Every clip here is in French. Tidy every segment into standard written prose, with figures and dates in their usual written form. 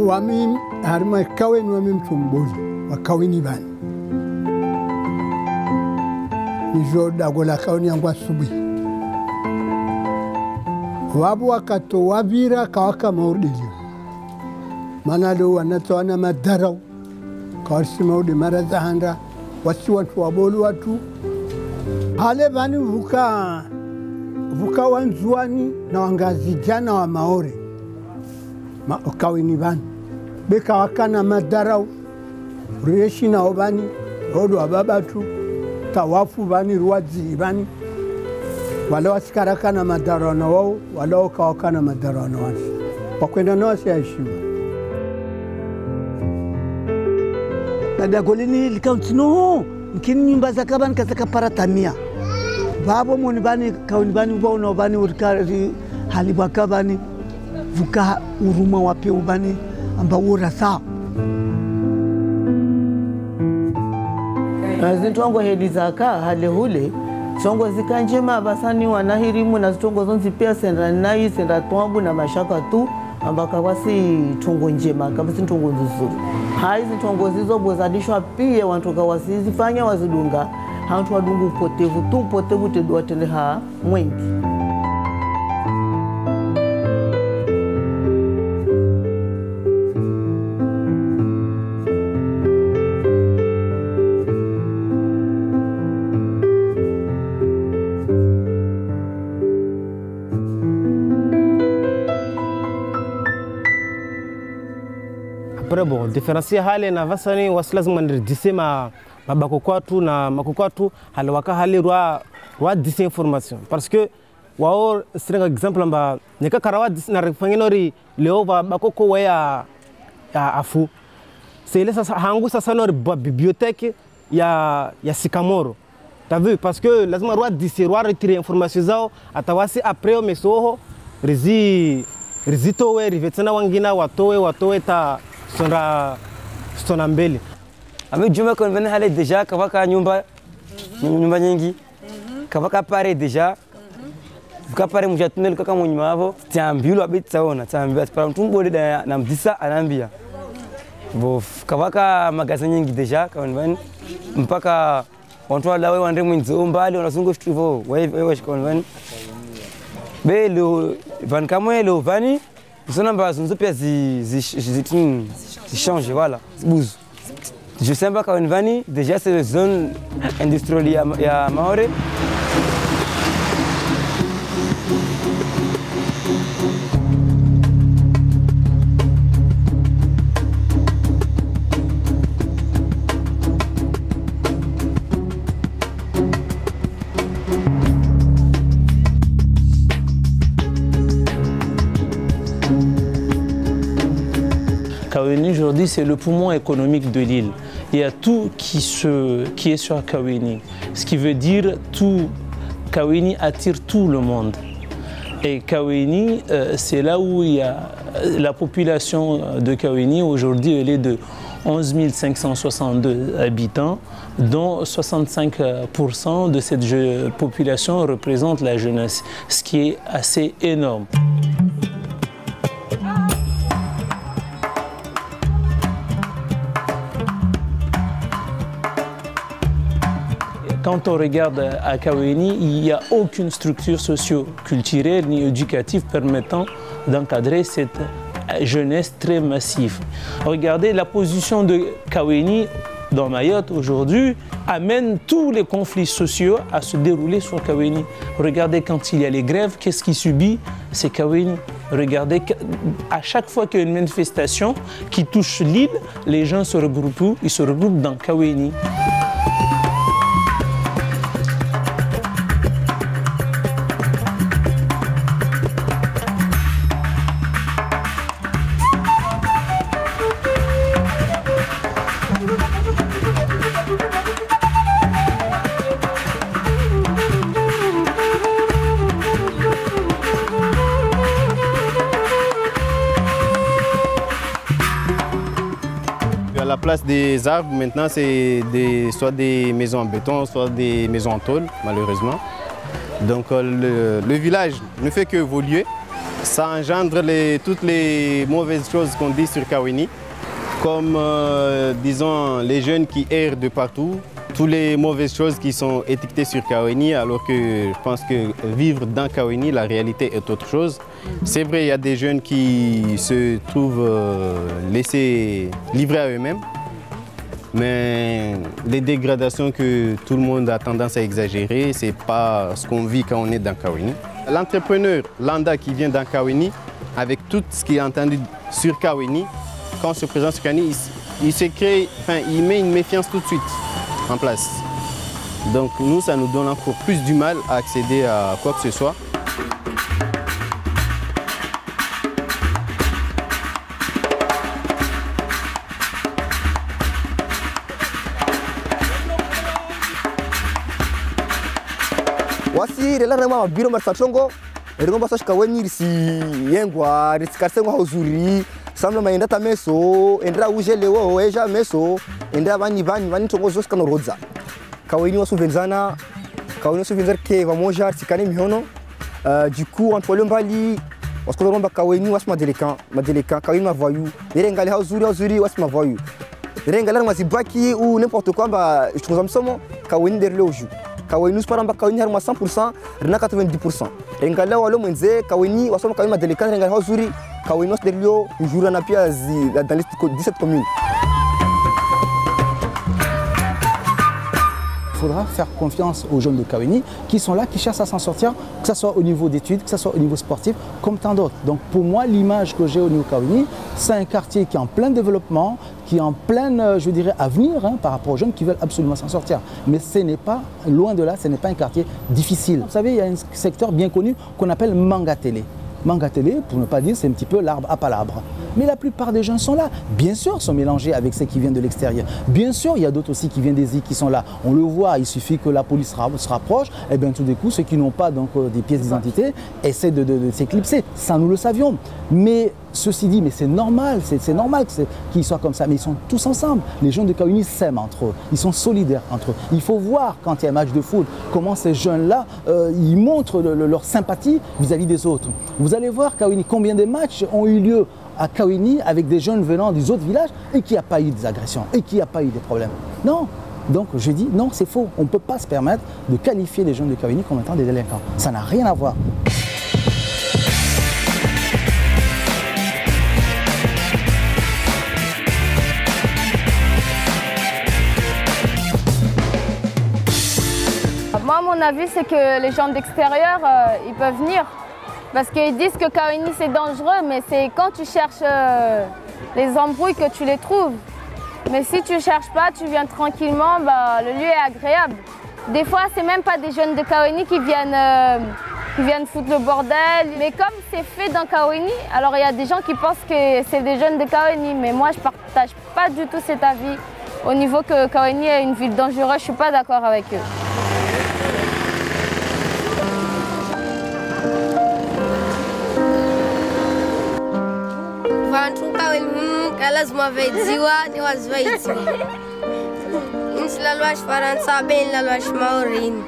wami harma kaweni wami mtumboli wakaweni bani nijo dagola kaweni yangu asubuhi wabu wakato wabira kawaka maudili mana leo wanatoana madarau kawarisi maudi mara zahanda wasi watu wabolu watu hale bani vuka wanzuani na wangazijana wa maore kaweni bani beka wakana madarau reshi na obani rodo wababatu tawafu bani ruwazi bani wala wasikarakana madarau na wao wala wakawakana madarau na wasi wakwenda na wasi ya heshima Nadagolini likautino mkini nyumba za kabani kasaka paratamia babo moni bani kauni bani ubao bani urikari halibwa kabani vuka uruma wape ubani amba ura saa zintongo hedi zaka hale hule songo zikanjema basani wanahirimu na zitongo zonzi pia senda nai senda tombu na mashaka tu ambaka wasi tongo njema kabisa tongo nzuri haizi tongo zizo bozadishwa pia wantu kawasi zifanya wazidunga hantu wadungu potevu tu potevu tedwa teleha mwengi Après bon, différencier hali na vasani wasilazima ndirdise mabakokwatu na makokwatu hali waka hali rwa dise information parce que wao siranga exemple amba nika karawa dise na refangenori leo bakoko waya afu c'est là ça hangu sasa nori bibliothèque ya Sikamoro. T'as vu parce que lazima rwa dise rwa retirer information zao atawasi après au mesoho rizitowe rivetana wangina watowe ta sona mbele ami juma kon vene hale deja kavaka nyumba nyingi kavaka pare deja pare mujatune kaka munyuma hapo tiambiwa bitsaona tiambiwa para mtumbole na mdisa anambia bo kavaka magazini nyingi deja kon vene mpaka watu wala wewe wande mwinzo mbali wanazungu shtuvo wewe kon vene belo van kamwelo vani Zona bazunzo pia change voilà bouge. Je sais pas quand Vani déjà c'est une zone industrielle ya Maore. Kaweni aujourd'hui c'est le poumon économique de l'île. Il y a tout qui est sur Kaweni. Ce qui veut dire tout Kaweni attire tout le monde. Et Kaweni, c'est là où il y a la population de Kaweni aujourd'hui, elle est de 11 562 habitants, dont 65% de cette population représente la jeunesse, ce qui est assez énorme. Quand on regarde à Kaweni, il n'y a aucune structure socio-culturelle ni éducative permettant d'encadrer cette jeunesse très massive. Regardez la position de Kaweni dans Mayotte aujourd'hui amène tous les conflits sociaux à se dérouler sur Kaweni. Regardez quand il y a les grèves, qu'est-ce qui subit? C'est Kaweni. Regardez, à chaque fois qu'il y a une manifestation qui touche l'île, les gens se regroupent, ils se regroupent dans Kaweni. À la place des arbres, maintenant, c'est soit des maisons en béton, soit des maisons en tôle, malheureusement. Donc le village ne fait qu'évoluer. ça engendre toutes les mauvaises choses qu'on dit sur Kaweni, comme disons les jeunes qui errent de partout, toutes les mauvaises choses qui sont étiquetées sur Kaweni, alors que je pense que vivre dans Kaweni, la réalité est autre chose. C'est vrai, il y a des jeunes qui se trouvent laissés livrés à eux-mêmes, mais les dégradations que tout le monde a tendance à exagérer, ce n'est pas ce qu'on vit quand on est dans Kaweni. L'entrepreneur Landa qui vient dans Kaweni, avec tout ce qu'il a entendu sur Kaweni, quand on se présente sur Kaweni, il met une méfiance tout de suite en place. Donc nous, ça nous donne encore plus du mal à accéder à quoi que ce soit. Wasi relara ma biro marsachongo eringo baso Kaweni risi yengwa risikarsengo hauzuri samla maenda tameso endra uje lewo eja meso endra vani tongo zoska no rodza Kaweni wasuvenzana Kaweni wasuvenzer ke vamoja sikane mihono du coup entre le mbali waskolomba Kaweni wasma madelekan Kaweni mavoyu erengali hauzuri wasma voyu erengali mazibaki ou n'importe quoi ba je trouve amsomo Kaweni derle oju Kaweni nous parlons Kaweni harma 100%, rena 90%. Rengala walo mwenze Kaweni wasoma Kaweni madelekan rengala hazuri Kaweni was derlio njura na pia dans les 17 communes. Il faudra faire confiance aux jeunes de Kaweni qui sont là, qui cherchent à s'en sortir, que ce soit au niveau d'études, que ce soit au niveau sportif, comme tant d'autres. Donc pour moi, l'image que j'ai au niveau Kaweni, c'est un quartier qui est en plein développement, qui est en plein, je dirais, avenir par rapport aux jeunes qui veulent absolument s'en sortir. Mais ce n'est pas, loin de là, ce n'est pas un quartier difficile. Vous savez, il y a un secteur bien connu qu'on appelle Mangatélé. Mangatélé, pour ne pas dire, c'est un petit peu l'arbre à palabre. Mais la plupart des jeunes sont là. Bien sûr, sont mélangés avec ceux qui viennent de l'extérieur. Bien sûr, il y a d'autres aussi qui viennent des îles qui sont là. On le voit, il suffit que la police se rapproche, et bien tout d'un coup, ceux qui n'ont pas donc, des pièces d'identité essaient de s'éclipser. Ça, nous le savions. Mais ceci dit, mais c'est normal qu'ils soient comme ça. Mais ils sont tous ensemble. Les jeunes de Kaweni s'aiment entre eux. Ils sont solidaires entre eux. Il faut voir, quand il y a un match de foot, comment ces jeunes-là, ils montrent leur sympathie vis-à-vis des autres. Vous allez voir, Kaweni, combien de matchs ont eu lieu à Kaweni avec des jeunes venant des autres villages et qu'il n'y a pas eu des agressions et qu'il n'y a pas eu des problèmes. Non. Donc je dis non, c'est faux. On ne peut pas se permettre de qualifier les jeunes de Kaweni comme étant des délinquants. Ça n'a rien à voir. Moi, mon avis, c'est que les gens d'extérieur, ils peuvent venir. Parce qu'ils disent que Kaweni c'est dangereux, mais c'est quand tu cherches les embrouilles que tu les trouves. Mais si tu ne cherches pas, tu viens tranquillement, bah, le lieu est agréable. Des fois, c'est même pas des jeunes de Kaweni qui viennent foutre le bordel. Mais comme c'est fait dans Kaweni, alors il y a des gens qui pensent que c'est des jeunes de Kaweni. Mais moi, je ne partage pas du tout cet avis. Au niveau que Kaweni est une ville dangereuse, je ne suis pas d'accord avec eux. Vantu Kaweni lazima vaidziwa ni wazivaidziwa. Insi lalwashi Faransa beni lalwashi Maorini.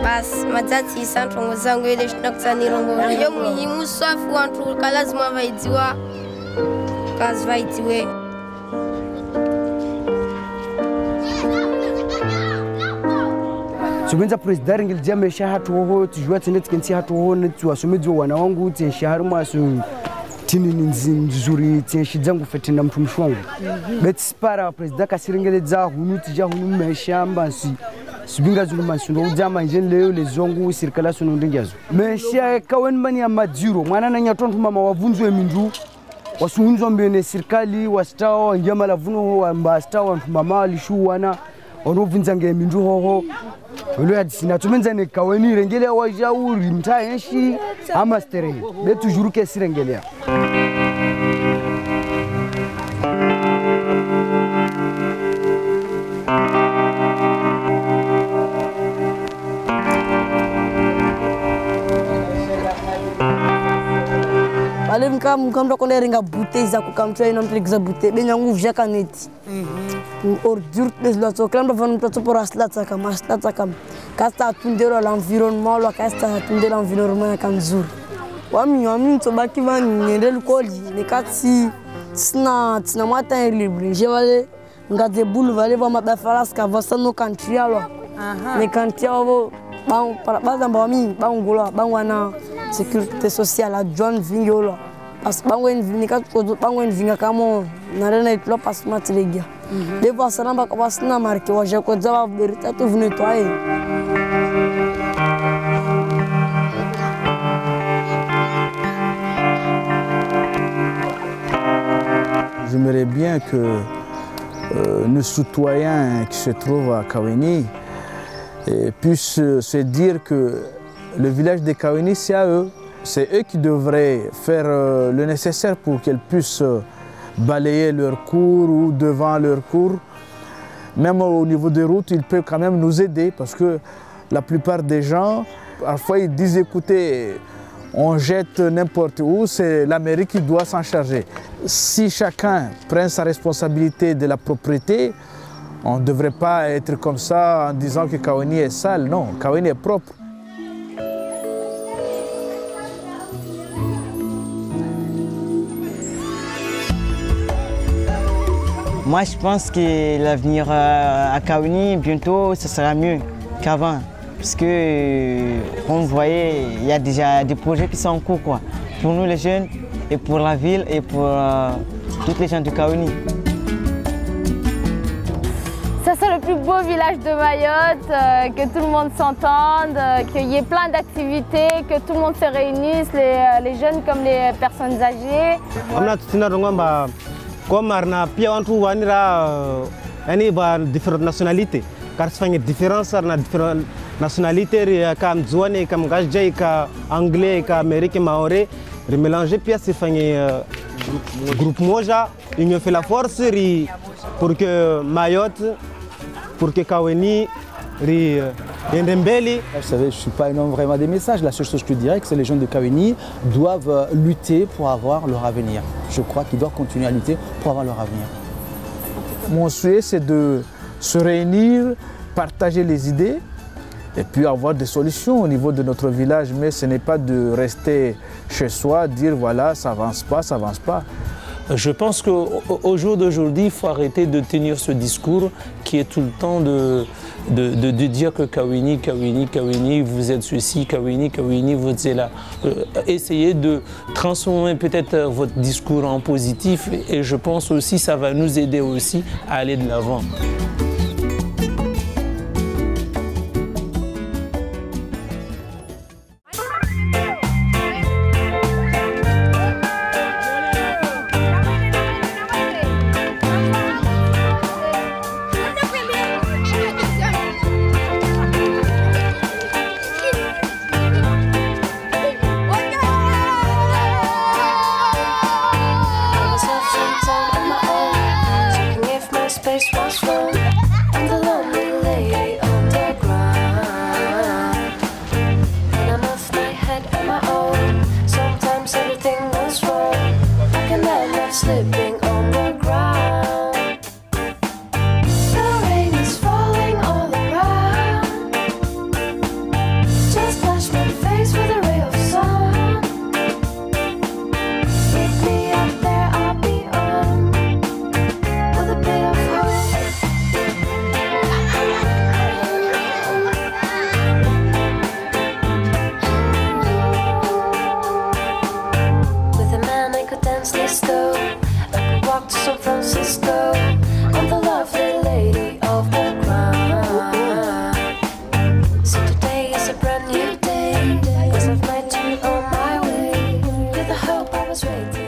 Basi madzati santongo zangu ile shinakusanirombo. Yo muhimu safu vantu lazima vaidziwa kazivaidziwe. Subenza president ngilija mesha hatu ho tujua tnet kensi hatu ho netu wasomedzwa wana wangu tshahari masu tini nzuri tshizangu fetina mtumishi wangu betspara president kasirengeledza hunu tija hunu mesha mbasi subinga zulu masundo ujama njeni leo lezongu sirikala suno ndingazo mesha Kaweni mani ya majiro mwana na nyatontu mama wavunzwe mindu wasuhunzwa mbene sirikali wastawa njama lavuno wa mbastawa mama lishu wana onovunza ngemindu hoho Olo hadisina tumenza ne Kaweni rengele waja uri mta yenshi ama stere be toujours ke sirengele Ale mkamdo konde ringa bouteille za kukamtwa ino mplikiza bouteille benya nguvja kaneti ordure les lots quand on va nous pour aslata kama aslata kama kasta tundero l'environnement lo kasta tundero l'environnement comme jour wami tobaki vanyende lukoli nekati tina mwata libre je vale ngade bulu vale va mabafalas ka vasa no country alo ne country avo bang para bazamba wami bangola bangwana sécurité sociale a John Vingola parce bangwen nekati ko bangwen vinga kamo na rena itlo pas matlegia de vasa namba ka vasna marke wa je ko za berita to venu toi. J'aimerais bien que nos citoyens qui se trouvent à Kaweni puissent se dire que le village de Kaweni, c'est à eux. C'est eux qui devraient faire le nécessaire pour qu'ils puissent balayer leur cours ou devant leur cours. Même au niveau des routes, ils peuvent quand même nous aider parce que la plupart des gens, parfois ils disent écoutez, on jette n'importe où, c'est la mairie qui doit s'en charger. Si chacun prend sa responsabilité de la propreté, on ne devrait pas être comme ça en disant que Kaweni est sale. Non, Kaweni est propre. Moi, je pense que l'avenir à Kaweni, bientôt, ce sera mieux qu'avant. Parce que, comme vous voyez, il y a déjà des projets qui sont en cours, quoi. Pour nous les jeunes, et pour la ville, et pour toutes les gens de Kaweni. Ça c'est le plus beau village de Mayotte, que tout le monde s'entende, qu'il y ait plein d'activités, que tout le monde se réunisse, les jeunes comme les personnes âgées. Comme on pia wantu wanira ani ba différentes nationalités car ça fait différence na différentes nationalités comme zouane comme gajay ka anglais ka américain maoré remélanger puis c'est fait groupe moja union fait la force pour que Mayotte pour que Kaweni Vous savez, je ne suis pas un homme vraiment des messages. La seule chose que je dirais, c'est que les jeunes de Kaweni doivent lutter pour avoir leur avenir. Je crois qu'ils doivent continuer à lutter pour avoir leur avenir. Mon souhait, c'est de se réunir, partager les idées et puis avoir des solutions au niveau de notre village. Mais ce n'est pas de rester chez soi, dire voilà, ça avance pas, ça avance pas. Je pense qu'au jour d'aujourd'hui, il faut arrêter de tenir ce discours qui est tout le temps de dire que Kaweni, Kaweni, Kaweni, vous êtes ceci, Kaweni, Kaweni, vous êtes là. Essayez de transformer peut-être votre discours en positif et je pense aussi que ça va nous aider aussi à aller de l'avant. Slipping on the ground. The rain is falling all around. Just flash my face with a ray of sun. Meet me up there, I'll be on with a bit of hope. With a man I could dance this though. Walk to San Francisco. I'm the lovely lady of the ground. So today is a brand new day, 'cause I've met you on my way. You're the hope I was waiting.